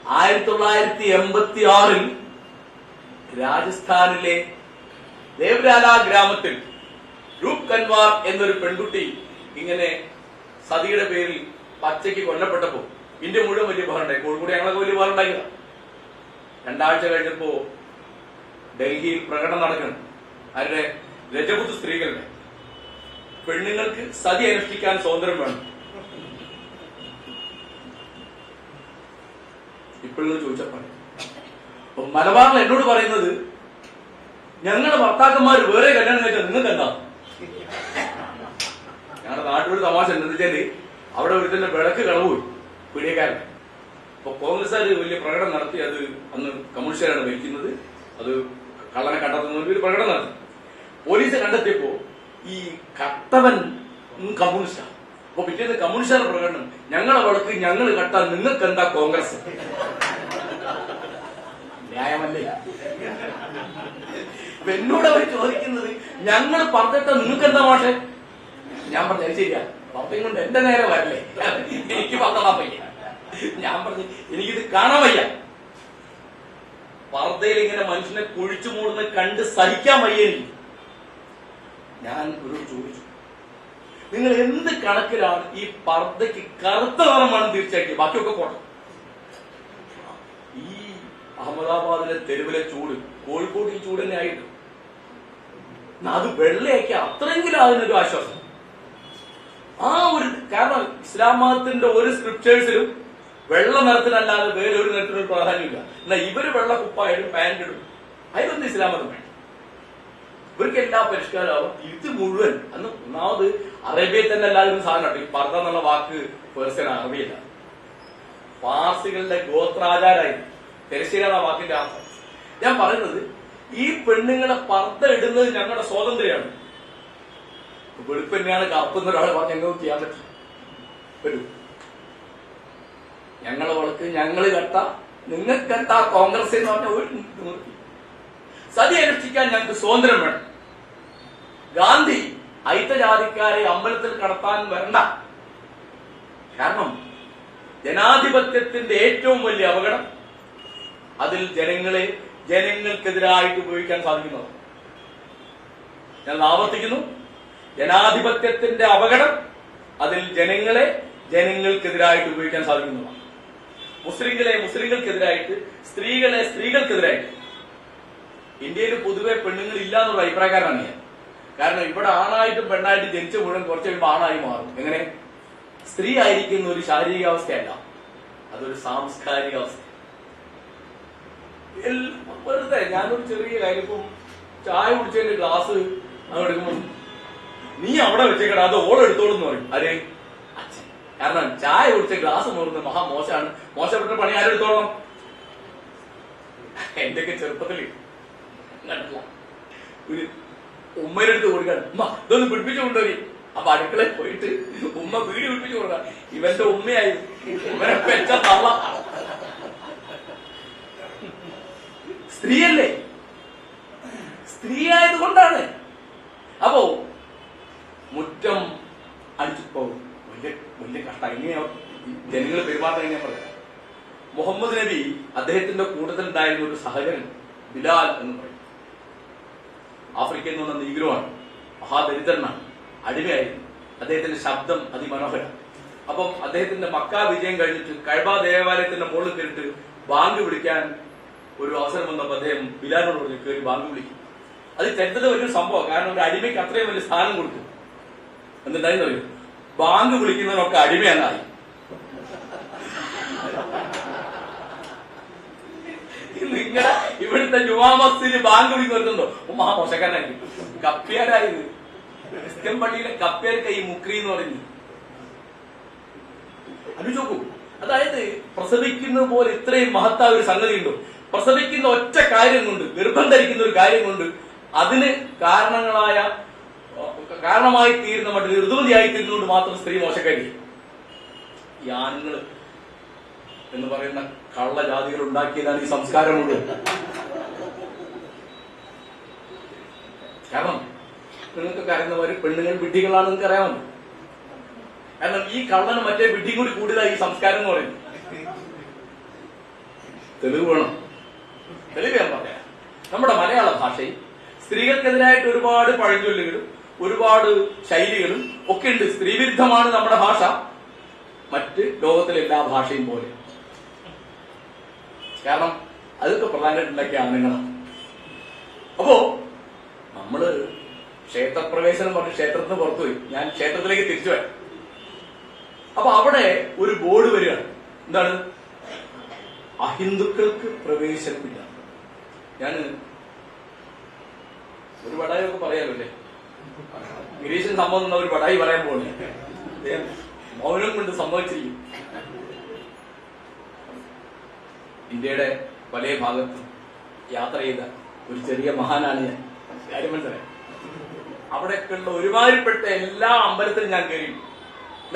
1986 രാജസ്ഥാനിലെ ദേവ്ലാല ഗ്രാമത്തിൽ രൂപ് കൻവാർ എന്നൊരു പെൺകുട്ടി ഇങ്ങനെ സതിയുടെ പേരിൽ പച്ചയ്ക്ക് കൊല്ലപ്പെട്ടപ്പോ ഇന്ത്യ മുഴുവൻ വലിയ ബഹളുണ്ടായി. കോഴിക്കോട് ഞങ്ങളൊക്കെ വലിയ ബഹളുണ്ടായില്ല. 2 ആഴ്ച കഴിഞ്ഞപ്പോ ഡൽഹിയിൽ പ്രകടനം നടക്കണം. അവരുടെ രജപുത്ത് സ്ത്രീകളുടെ പെണ്ണുങ്ങൾക്ക് സതി അനുഷ്ഠിക്കാൻ സ്വാതന്ത്ര്യം വേണം. ഇപ്പോഴും ചോദിച്ചപ്പോ മലബാറിൽ എന്നോട് പറയുന്നത്, ഞങ്ങളുടെ ഭർത്താക്കന്മാർ വേറെ കല്യാണം കഴിച്ചാൽ നിങ്ങൾക്ക് എന്താ? ഞങ്ങളുടെ നാട്ടിലൊരു തമാശ എന്താണെന്ന് വെച്ചാല്, അവിടെ ഒരുത്തന്നെ വിളക്ക് കളവ് പോയി പീഡിയക്കാരൻ. അപ്പൊ കോൺഗ്രസ്സുകാർ വലിയ പ്രകടനം നടത്തി. അത് അന്ന് കമ്മ്യൂണിസ്റ്റുകാരാണ് ഭരിക്കുന്നത്. അത് കള്ളനെ കണ്ടെത്തുന്ന ഒരു പ്രകടനം നടത്തി. പോലീസ് കണ്ടെത്തിയപ്പോ ഈ കട്ടവൻ കമ്മ്യൂണിസ്റ്റാണ്. അപ്പൊ പിറ്റേന്ന് കമ്മ്യൂണിസ്റ്റുകാരുടെ പ്രകടനം, ഞങ്ങളെ വിളക്ക് ഞങ്ങൾ കട്ടാൻ നിങ്ങൾക്ക് എന്താ കോൺഗ്രസ്? ന്യായമല്ലേ? എന്നോട് അവർ ചോദിക്കുന്നത്, ഞങ്ങൾ പറഞ്ഞിട്ട് നിങ്ങൾക്ക് എന്താ മാഷെ? ഞാൻ പറഞ്ഞു ശരിയാ, പപ്പയും കൊണ്ട് എന്റെ നേരെ വരല്ലേ, എനിക്ക് പന്തളാൻ വയ്യ. ഞാൻ പറഞ്ഞു എനിക്കിത് കാണാൻ വയ്യ. പർദ്ദയിൽ ഇങ്ങനെ മനുഷ്യനെ കുഴിച്ചു മൂടുന്ന കണ്ട് സഹിക്കാൻ വയ്യ എനിക്ക്. ഞാൻ ഒരു ചോദിച്ചു, നിങ്ങൾ എന്ത് കണക്കിലാണ് ഈ പർദ്ദയ്ക്ക് കറുത്ത നിറമാണ് തീർച്ചയായിട്ടും, ബാക്കിയൊക്കെ പോട്ടെ. ഈ അഹമ്മദാബാദിലെ തെരുവിലെ ചൂട് കോഴിക്കോട് ഈ ചൂട് തന്നെ ആയിട്ട് അത് വെള്ളയാക്കി അത്രയെങ്കിലും അതിനൊരു ആശ്വാസം. ആ ഒരു കാരണം ഇസ്ലാം മതത്തിന്റെ ഒരു സ്ക്രിപ്റ്റേഴ്സിലും വെള്ള നിറത്തിനല്ലാതെ വേറെ ഒരു നിറത്തിനൊരു പ്രാധാന്യമില്ല. എന്നാൽ ഇവര് വെള്ള കുപ്പായാലും പാന്റ് ഇടും, അതിലൊന്നും ഇസ്ലാം മതം വേണ്ട. ഇവർക്ക് എല്ലാ പരിഷ്കാരമാവും. ഇത് മുഴുവൻ അന്ന് ഒന്നാമത് അറേബ്യയിൽ തന്നെ എല്ലാവരും സാധനം. ഈ പർദ്ദ എന്നുള്ള വാക്ക് പേർഷ്യൻ അറബിയല്ല, പാർസികളുടെ ഗോത്രാചാരായി തിരശ്ശീല എന്ന വാക്കിന്റെ അർത്ഥം. ഞാൻ പറയുന്നത്, ഈ പെണ്ണുങ്ങളെ പർദ്ദ ഇടുന്നത് ഞങ്ങളുടെ സ്വാതന്ത്ര്യമാണ്. വെളുപ്പന്നെയാണ് കറുപ്പുന്ന ഒരാൾ പറഞ്ഞ് ഞങ്ങൾക്ക് ചെയ്യാൻ പറ്റും. വരൂ, ഞങ്ങളെ വളക്ക് ഞങ്ങൾ കെട്ട നിങ്ങൾക്ക് കെട്ട കോൺഗ്രസ് എന്ന് പറഞ്ഞ ഒരു സതി അനുഷ്ഠിക്കാൻ ഞങ്ങൾക്ക് സ്വാതന്ത്ര്യം വേണം. ഗാന്ധി ഐത്തജാതിക്കാരെ അമ്പലത്തിൽ കടത്താൻ വരണ്ട. കാരണം ജനാധിപത്യത്തിന്റെ ഏറ്റവും വലിയ അപകടം അതിൽ ജനങ്ങൾക്കെതിരായിട്ട് ഉപയോഗിക്കാൻ സാധിക്കുന്നത്. ഞാൻ ആവർത്തിക്കുന്നു, ജനാധിപത്യത്തിന്റെ അപകടം അതിൽ ജനങ്ങൾക്കെതിരായിട്ട് ഉപയോഗിക്കാൻ സാധിക്കുന്നതാണ്. മുസ്ലിങ്ങൾക്കെതിരായിട്ട്, സ്ത്രീകൾക്കെതിരായിട്ട്. ഇന്ത്യയിൽ പൊതുവെ പെണ്ണുങ്ങൾ ഇല്ല എന്നുള്ള അഭിപ്രായക്കാരാണ് ഞാൻ. കാരണം ഇവിടെ ആണായിട്ടും പെണ്ണായിട്ടും ജനിച്ച മുഴുവൻ കുറച്ച് കഴിയുമ്പോൾ ആണായി മാറും. എങ്ങനെ? സ്ത്രീ ആയിരിക്കുന്ന ഒരു ശാരീരികാവസ്ഥയല്ല, അതൊരു സാംസ്കാരിക അവസ്ഥ. വെറുതെ ഞാനൊരു ചെറിയ കാര്യം, ഇപ്പം ചായ കുടിച്ചതിന്റെ ഗ്ലാസ് അങ്ങ് എടുക്കുമ്പോൾ നീ അവിടെ വെച്ചേക്കടാ, അത് ഓളെടുത്തോളെന്ന് പറയും. ആരെ? അച്ഛൻ. കാരണം ചായ കുടിച്ച ഗ്ലാസ് മുറുന്നത് മഹാമോശമാണ്. മോശപ്പെട്ട പണി ആരെടുത്തോളണം? എന്റെയൊക്കെ ചെറുപ്പത്തില് കണ്ടില്ല, ഒരു ഉമ്മയുടെ കൊടുക്കാൻ, ഉമ്മ ഇതൊന്ന് പിടിപ്പിച്ചു കൊണ്ടുപോയി. അപ്പൊ അടുക്കളയിൽ പോയിട്ട് ഉമ്മ വീട് പിടിപ്പിച്ചു കൊടുക്കാം. ഇവന്റെ ഉമ്മയായി, ഇവനെ പെച്ച തള്ള. സ്ത്രീയല്ലേ, സ്ത്രീ ആയതുകൊണ്ടാണ്. അപ്പോ മുറ്റം അടിച്ചപ്പോ വലിയ കഷ്ടം. എങ്ങനെയാ ജനങ്ങൾ പെരുമാറുന്നത്? എങ്ങനെയാ പറയാം? മുഹമ്മദ് നബി അദ്ദേഹത്തിന്റെ കൂട്ടത്തിൽ ഉണ്ടായിരുന്ന ഒരു സഹചരൻ ബിലാൽ എന്ന് പറയും. ആഫ്രിക്കയിൽ നിന്ന് വന്ന നീഗ്രോആണ്, മഹാദരിദ്രനാണ്, അടിമയായിരുന്നു. അദ്ദേഹത്തിന്റെ ശബ്ദം അതിമനോഹരം. അപ്പം അദ്ദേഹത്തിന്റെ മക്ക വിജയം കഴിഞ്ഞിട്ട് കഅബ ദേവാലയത്തിന്റെ മുകളിൽ കയറിട്ട് ബാങ്ക് വിളിക്കാൻ ഒരു അവസരം വന്നപ്പോൾ അദ്ദേഹം ബിലാലിനോട് പറഞ്ഞു, കയറി ബാങ്ക് വിളിക്കും. അത് ചരിത്രത്തിൽ വലിയൊരു സംഭവം. കാരണം ഒരു അടിമയ്ക്ക് അത്രയും വലിയ സ്ഥാനം കൊടുത്തു. എന്നിട്ടായിരുന്നു പറയും, ബാങ്ക് വിളിക്കുന്നതിനൊക്കെ അടിമയെന്നായി. നിങ്ങളുടെ ഇവിടുത്തെ ജുമാ മസ്ജിദിൽ ബാങ്ക് വിളിക്കുന്നുണ്ടോ? മഹാമോശക്കാരനായി, കപ്പ്യാരായത്. ക്രിസ്ത്യൻ പള്ളിയിലെ കപ്പ്യാർക്ക് ഈ മുക്രി എന്ന് പറഞ്ഞു. അനുചോക്കൂ, അതായത് പ്രസവിക്കുന്ന പോലെ ഇത്രയും മഹത്തായ ഒരു സംഗതി ഉണ്ടോ? പ്രസവിക്കുന്ന ഒറ്റ കാര്യം കൊണ്ട്, ഗർഭം ധരിക്കുന്ന ഒരു കാര്യം കൊണ്ട് അതിന് കാരണമായി തീരുന്ന മറ്റൊരു ഋതുമതിയായി തീരുന്നതുകൊണ്ട് മാത്രം സ്ത്രീ മോശക്കാരി. ഈ ആണുങ്ങൾ എന്ന് പറയുന്ന കള്ളജാതികൾ ഉണ്ടാക്കിയതാണ് ഈ സംസ്കാരമുണ്ട്. കാരണം നിങ്ങൾക്കൊക്കെ അറിയുന്നവര് പെണ്ണുങ്ങൾ വിഡ്ഢികളാണ്, നിങ്ങൾക്ക് അറിയാമല്ലോ. കാരണം ഈ കള്ളന് മറ്റേ വിഡ്ഢിയും കൂടി കൂടുതലായി ഈ സംസ്കാരം എന്ന് പറയുന്നത്. തെളിവ് വേണം. തെളിവ് ഞാൻ പറയാം. നമ്മുടെ മലയാള ഭാഷയിൽ സ്ത്രീകൾക്കെതിരായിട്ട് ഒരുപാട് പഴഞ്ചൊല്ലുകളും ഒരുപാട് ശൈലികളും ഒക്കെ ഉണ്ട്. സ്ത്രീവിരുദ്ധമാണ് നമ്മുടെ ഭാഷ, മറ്റ് ലോകത്തിലെ എല്ലാ ഭാഷയും പോലെ. കാരണം അതൊക്കെ പ്രധാനമായിട്ടുണ്ടാക്കിയ ആണുങ്ങളാണ്. അപ്പോ നമ്മള് ക്ഷേത്രപ്രവേശനം പറഞ്ഞ് ക്ഷേത്രത്തിന് പുറത്തുപോയി. ഞാൻ ക്ഷേത്രത്തിലേക്ക് തിരിച്ചു വരാം. അപ്പൊ അവിടെ ഒരു ബോർഡ് വരികയാണ്. എന്താണ്? അഹിന്ദുക്കൾക്ക് പ്രവേശനമില്ല. ഞാൻ ഒരു വടായി ഒക്കെ പറയാമല്ലേ, ഗിരീശൻ സംഭവം ഒരു വടായി പറയാൻ പോകുന്നില്ല. അദ്ദേഹം മൗനം കൊണ്ട് സംഭവിച്ചിരിക്കും. ഇന്ത്യയുടെ പല ഭാഗത്തും യാത്ര ചെയ്ത ഒരു ചെറിയ മഹാനാണ് ഞാൻ. കാര്യം മനസ്സിലായി. അവിടെയൊക്കെയുള്ള ഒരുമാതിരിപ്പെട്ട എല്ലാ അമ്പലത്തിലും ഞാൻ കയറി.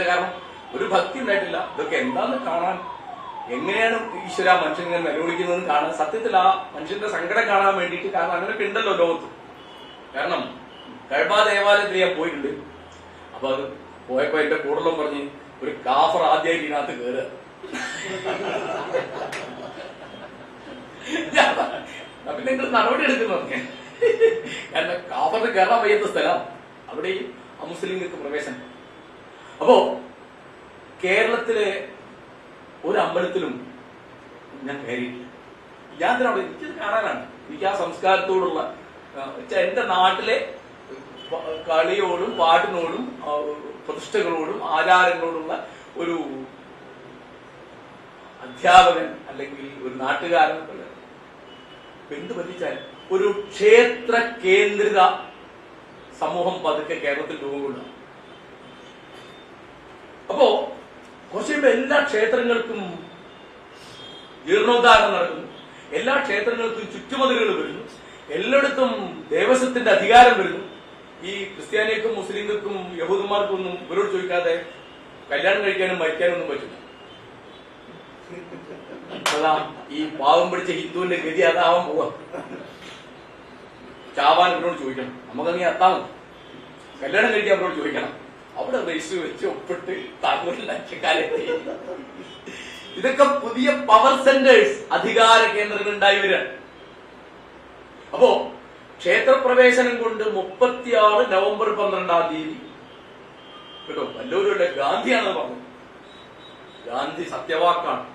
കാരണം ഒരു ഭക്തി ഉണ്ടായിട്ടില്ല. ഇതൊക്കെ എന്താന്ന് കാണാൻ, എങ്ങനെയാണ് ഈശ്വര മനുഷ്യൻ ഇങ്ങനെ നിലവിളിക്കുന്നതെന്ന് കാണാൻ, സത്യത്തിൽ ആ മനുഷ്യന്റെ സങ്കടം കാണാൻ വേണ്ടിയിട്ട്. കാരണം അങ്ങനെയൊക്കെ ഉണ്ടല്ലോ ലോകത്ത്. കാരണം കഴബാ ദേവാലയത്തിൽ ഞാൻ പോയിട്ടുണ്ട്. അപ്പൊ അത് പോയപ്പോ എന്റെ കൂടുതലും പറഞ്ഞ് ഒരു കാഫർ ആദ്യമായിട്ട് ഇതിനകത്ത് കയറുക. പിന്നെ നിങ്ങൾ നടപടി എടുക്കുന്നു. കാരണം കാഫറിന് കയറാൻ വയ്യാത്ത സ്ഥലം, അവിടെയും അമുസ്ലിങ്ങൾക്ക് പ്രവേശനം. അപ്പോ കേരളത്തിലെ ഒരു അമ്പലത്തിലും ഞാൻ കയറിയിട്ടില്ല. ഞാൻ അവിടെ എനിക്കത് കാണാനാണ്. എനിക്ക് ആ സംസ്കാരത്തോടുള്ള, എന്റെ നാട്ടിലെ കളിയോടും പാട്ടിനോടും പ്രതിഷ്ഠകളോടും ആചാരങ്ങളോടുള്ള ഒരു അധ്യാപകൻ അല്ലെങ്കിൽ ഒരു നാട്ടുകാരൻ എന്ത് പറ്റിച്ചാൽ ഒരു ക്ഷേത്ര കേന്ദ്രിത സമൂഹം പതുക്കെ കേരളത്തിൽ രൂപം കൊണ്ടാണ്. അപ്പോ കുറച്ചുകൂടെ എല്ലാ ക്ഷേത്രങ്ങൾക്കും ജീർണോദ്ധാരണം നടക്കുന്നു. എല്ലാ ക്ഷേത്രങ്ങൾക്കും ചുറ്റുമതിലുകൾ വരുന്നു. എല്ലായിടത്തും ദേവസ്വത്തിന്റെ അധികാരം വരുന്നു. ഈ ക്രിസ്ത്യാനികൾക്കും മുസ്ലിങ്ങൾക്കും യഹൂദന്മാർക്കും ഒന്നും ഇവരോട് ചോദിക്കാതെ കല്യാണം കഴിക്കാനും മരിക്കാനും ഒന്നും പറ്റില്ല. അതാ ഈ പാവം പിടിച്ച ഹിന്ദുവിന്റെ ഗതി അതാവാൻ പോവാ. ചാവാൻ ഇവരോട് ചോദിക്കണം. നമുക്കങ്ങനെ അത്താവും. കല്യാണം കഴിക്കാൻ അവരോട് ചോദിക്കണം. അവിടെ രജിസ്റ്റർ വെച്ച് ഒപ്പിട്ട് താങ്കൂരിലാക്കിക്കാലെത്തി. ഇതൊക്കെ പുതിയ പവർ സെന്റേഴ്സ്, അധികാര കേന്ദ്രങ്ങൾ ഉണ്ടായി വരികയാണ്. അപ്പോ ക്ഷേത്രപ്രവേശനം കൊണ്ട് 36 നവംബർ 12 കേട്ടോ, വല്ലവരുള്ള ഗാന്ധിയാണെന്ന് പറഞ്ഞു. ഗാന്ധി സത്യവാക്കാണ്.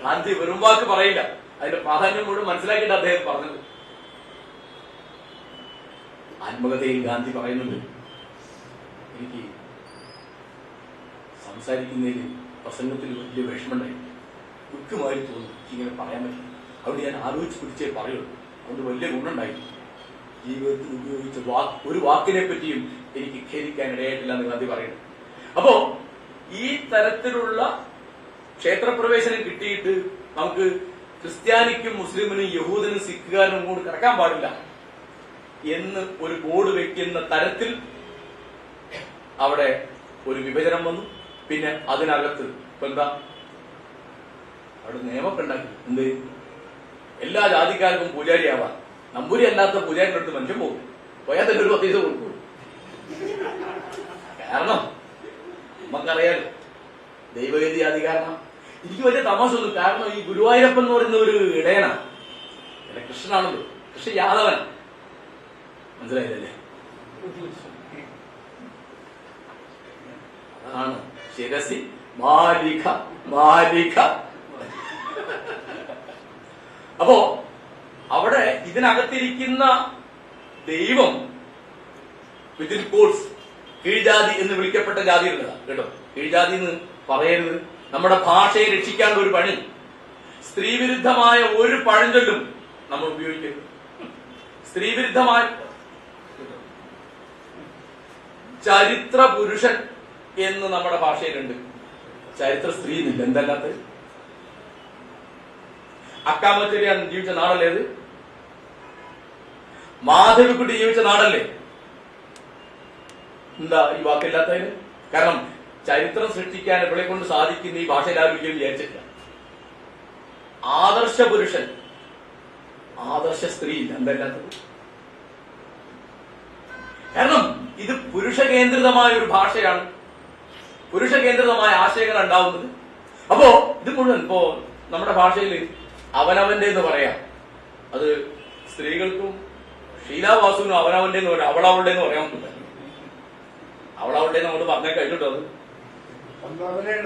ഗാന്ധി വെറും വാക്ക് പറയില്ല. അതിന്റെ പ്രാധാന്യം മുഴുവൻ മനസ്സിലാക്കിയിട്ട് അദ്ദേഹം പറഞ്ഞത്. ആത്മകഥയിൽ ഗാന്ധി പറയുന്നുണ്ട്, എനിക്ക് സംസാരിക്കുന്നതിൽ പ്രസംഗത്തിൽ വലിയ വിഷമമുണ്ടായി, ദുഃഖമായി തോന്നി. ഇങ്ങനെ പറയാൻ പറ്റില്ല. അവിടെ ഞാൻ ആലോചിച്ച് പിടിച്ചേ പറയുള്ളൂ. അതുകൊണ്ട് വലിയ ഗുണമുണ്ടായി. ജീവിതത്തിൽ ഉപയോഗിച്ച ഒരു വാക്കിനെ പറ്റിയും എനിക്ക് ഖേദിക്കാൻ ഇടയായിട്ടില്ല എന്ന് ഗാന്ധി പറയുന്നു. അപ്പോ ഈ തരത്തിലുള്ള ക്ഷേത്രപ്രവേശനം കിട്ടിയിട്ട് നമുക്ക് ക്രിസ്ത്യാനിക്കും മുസ്ലിമിനും യഹൂദനും സിഖുകാരനും കൂടി കിടക്കാൻ പാടില്ല എന്ന് ഒരു ബോർഡ് വെക്കുന്ന തരത്തിൽ അവിടെ ഒരു വിഭജനം വന്നു. പിന്നെ അതിനകത്ത് ഇപ്പൊ എന്താ അവിടെ നിയമമൊക്കെ ഉണ്ടാക്കി. എന്ത്? എല്ലാ ജാതിക്കാർക്കും പൂജാരിയാവാം. നമ്പൂരി അല്ലാത്ത പൂജാരിന്റെ അടുത്ത് മനുഷ്യൻ പോകും. പോയാൽ തന്നെ ഒരു 10 കൊടുക്കും. കാരണം നമുക്കറിയാലോ ദൈവഗതി അധികാരണം. എനിക്ക് വലിയ തമാശ ഒന്നും. കാരണം ഈ ഗുരുവായൂരപ്പൻ എന്ന് പറയുന്ന ഒരു ഇടയനാണ്. കൃഷ്ണനാണല്ലോ, കൃഷ്ണ യാദവൻ. മനസ്സിലായില്ലേ? അതാണ് ശിരസി മാലിക മാലിക. അപ്പോ അവിടെ ഇതിനകത്തിരിക്കുന്ന ദൈവം വിത്തിൻ കോഴ്സ് കീഴ്ജാതി എന്ന് വിളിക്കപ്പെട്ട ജാതിയുള്ളതാണ് കേട്ടോ. കീഴ്ജാതി എന്ന് പറയരുത്. നമ്മുടെ ഭാഷയെ രക്ഷിക്കാനുള്ള ഒരു പണി. സ്ത്രീവിരുദ്ധമായ ഒരു പഴഞ്ചൊല്ലും നമ്മൾ ഉപയോഗിക്കരുത്. സ്ത്രീവിരുദ്ധമായ ചരിത്ര പുരുഷൻ എന്ന് നമ്മുടെ ഭാഷയിലുണ്ട്. ചരിത്ര സ്ത്രീ എന്നില്ല. എന്തല്ലാത്ത അക്കാമച്ചേരിയാണ് ജീവിച്ച നാടല്ലേ അത്? മാധവിക്കുട്ടി ജീവിച്ച നാടല്ലേ? എന്താ ഈ വാക്കില്ലാത്തതിന്? കാരണം ചരിത്രം സൃഷ്ടിക്കാൻ ഇവളെ കൊണ്ട് സാധിക്കുന്ന ഈ ഭാഷയിൽ ആരോഗ്യം വിചാരിച്ചിട്ടില്ല. ആദർശ പുരുഷൻ, ആദർശ സ്ത്രീ, എന്തല്ലാത്തത്? കാരണം ഇത് പുരുഷ കേന്ദ്രിതമായ ഒരു ഭാഷയാണ്. പുരുഷ കേന്ദ്രിതമായ ആശയങ്ങൾ ഉണ്ടാവുന്നത്. അപ്പോ ഇത് മുഴുവൻ ഇപ്പോ നമ്മുടെ ഭാഷയിൽ അവനവന്റെ എന്ന് പറയാം. അത് സ്ത്രീകൾക്കും ഷീലാവാസുവിനും അവനവന്റെ എന്ന് പറയാം. അവളവളുടെ എന്ന് പറയാൻ പറ്റില്ല. അവളവളുടെ നമ്മൾ പറഞ്ഞേ കഴിഞ്ഞിട്ടോ. അത്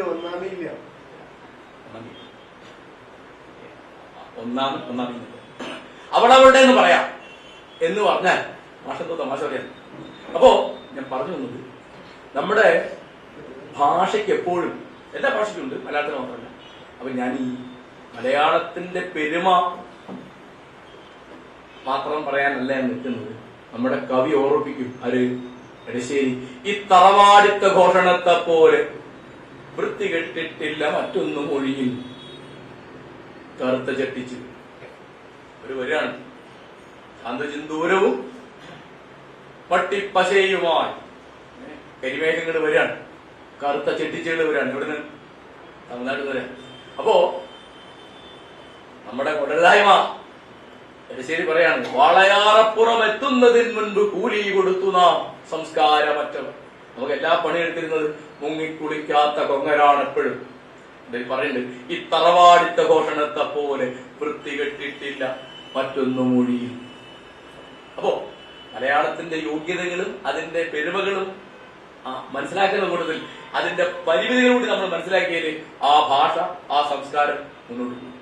ഒന്നാമീ അവളവളുടെ എന്ന് പറയാം എന്ന് പറഞ്ഞാൽ മാഷെന്തോ തമാശ പറയാം. അപ്പോ ഞാൻ പറഞ്ഞു വന്നത്, നമ്മുടെ ഭാഷയ്ക്ക് എപ്പോഴും, എല്ലാ ഭാഷയ്ക്കുണ്ട്, മലയാളത്തിൽ മാത്രമല്ല. അപ്പൊ ഞാൻ ഈ മലയാളത്തിന്റെ പെരുമ മാത്രം പറയാനല്ല ഞാൻ നിൽക്കുന്നത്. നമ്മുടെ കവി ഓർമ്മിപ്പിക്കും, ആര്, എടശ്ശേരി, ഈ തറവാടിത്ത ഘോഷണത്തെ പോലെ വൃത്തികെട്ടിട്ടില്ല മറ്റൊന്നും ഒഴിയിൽ കറുത്ത ചട്ടിച്ച്. ഒരു വരിയാണ്. ശാന്തചിന്തൂരവും പട്ടിപ്പശയുമായി കരിമേഘങ്ങൾ വരികയാണ്, കറുത്ത ചെട്ടിച്ചുകൾ വരികയാണ്. ഇവിടുന്ന് തമിഴ്നാട്ടിൽ വരാൻ. അപ്പോ നമ്മുടെ കൊടലായ്മ എടശ്ശേരി പറയാണ്, വാളയാറപ്പുറം എത്തുന്നതിന് മുൻപ് കൂലി കൊടുത്തു നാം സംസ്കാരമറ്റവർ. നമുക്ക് എല്ലാ പണിയെടുത്തിരുന്നത് മുങ്ങിക്കുളിക്കാത്ത കൊങ്ങരാണ് എപ്പോഴും. ഇതിൽ പറയുന്നുണ്ട്, ഈ തറവാടിത്ത ഘോഷണത്തെ പോലെ വൃത്തികെട്ടിട്ടില്ല മറ്റൊന്നും മൊഴിയിൽ. അപ്പോ മലയാളത്തിന്റെ യോഗ്യതകളും അതിന്റെ പെരുമകളും മനസ്സിലാക്കുന്ന കൂട്ടത്തിൽ അതിന്റെ പരിമിതികളൂടെ നമ്മൾ മനസ്സിലാക്കിയാൽ ആ ഭാഷ, ആ സംസ്കാരം മുന്നോട്ട് പോകും.